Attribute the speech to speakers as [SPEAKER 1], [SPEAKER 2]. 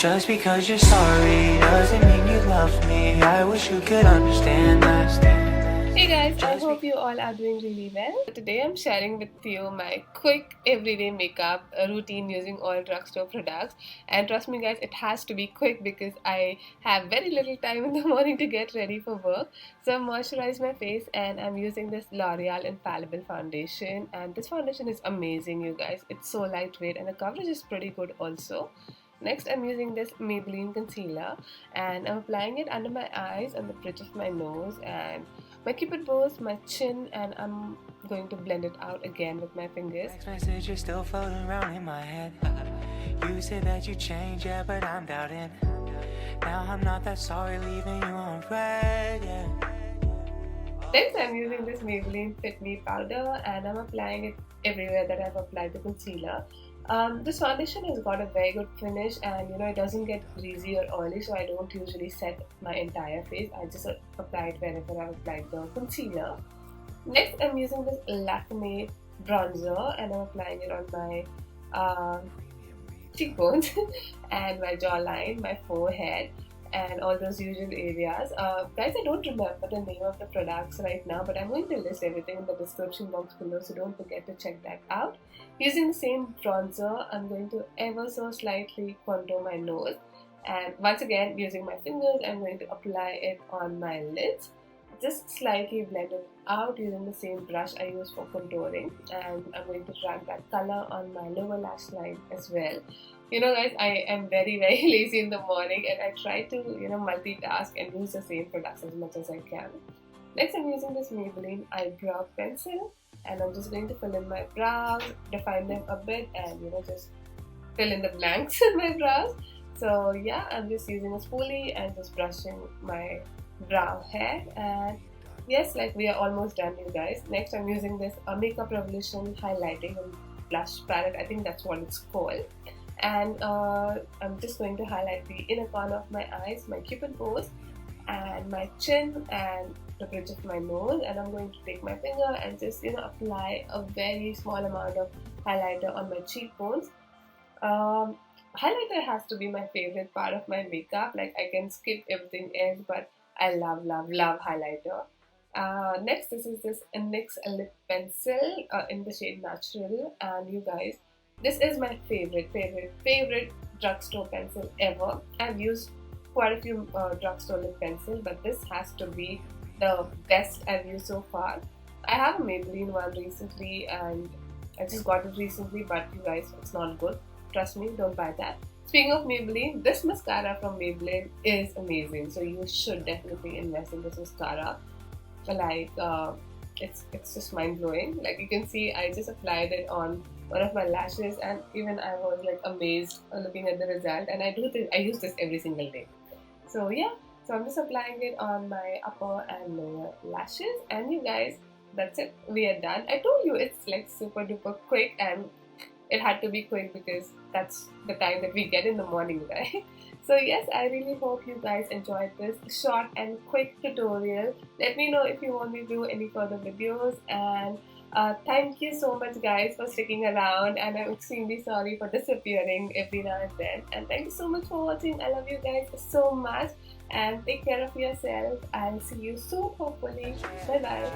[SPEAKER 1] Just because you're sorry doesn't mean you love me. I wish you could understand that.
[SPEAKER 2] Hey guys, I hope you all are doing really well. Today I'm sharing with you my quick everyday makeup routine using all drugstore products. And trust me guys, it has to be quick because I have very little time in the morning to get ready for work. So I moisturize my face and I'm using this L'Oreal Infallible Foundation. And this foundation is amazing, you guys. It's so lightweight and the coverage is pretty good also. Next, I'm using this Maybelline concealer and I'm applying it under my eyes and the bridge of my nose and my cupid bows, my chin, and I'm going to blend it out again with my fingers.
[SPEAKER 1] Text message is still floating around in my head. You said that you changed, yeah, but I'm doubting. Now I'm not that sorry leaving you on red, yeah.
[SPEAKER 2] Next, I'm using this Maybelline Fit Me powder and I'm applying it everywhere that I've applied the concealer. This foundation has got a very good finish and it doesn't get greasy or oily, so I don't usually set my entire face. I just apply it wherever I've applied the concealer. Next, I'm using this Lakme bronzer and I'm applying it on my cheekbones and my jawline, my forehead, and all those usual areas. Guys, I don't remember the name of the products right now, but I'm going to list everything in the description box below, so don't forget to check that out. Using the same bronzer, I'm going to ever so slightly contour my nose, and once again using my fingers, I'm going to apply it on my lids. Just slightly blend it out using the same brush I use for contouring, and I'm going to drag that color on my lower lash line as well. Guys, I am very lazy in the morning and I try to multitask and use the same products as much as I can. Next, I'm using this Maybelline eyebrow pencil and I'm just going to fill in my brows, define them a bit, and just fill in the blanks in my brows. So yeah, I'm just using a spoolie and just brushing my brow hair, and yes, we are almost done, you guys. Next, I'm using this Makeup Revolution highlighting and blush palette. I think that's what it's called. And I'm just going to highlight the inner corner of my eyes, my cupid bows, and my chin and the bridge of my nose. And I'm going to take my finger and just apply a very small amount of highlighter on my cheekbones. Highlighter has to be my favorite part of my makeup. I can skip everything else, but I love highlighter. Next, this is this NYX lip pencil in the shade Natural, and you guys, this is my favorite drugstore pencil ever. I've used quite a few drugstore lip pencils, but this has to be the best I've used so far. I have a Maybelline one recently and I just got it recently, but you guys, it's not good. Trust me, don't buy that. Speaking of Maybelline, this mascara from Maybelline is amazing, so you should definitely invest in this mascara. It's just mind-blowing. You can see, I just applied it on one of my lashes and even I was amazed looking at the result, and I use this every single day. So yeah, so I'm just applying it on my upper and lower lashes, and you guys, that's it, we are done. I told you it's super duper quick, and it had to be quick because that's the time that we get in the morning, right? So yes, I really hope you guys enjoyed this short and quick tutorial. Let me know if you want me to do any further videos, and thank you so much guys for sticking around, and I'm extremely sorry for disappearing every now and then. And thank you so much for watching. I love you guys so much and take care of yourself. I'll see you soon, hopefully. Bye bye.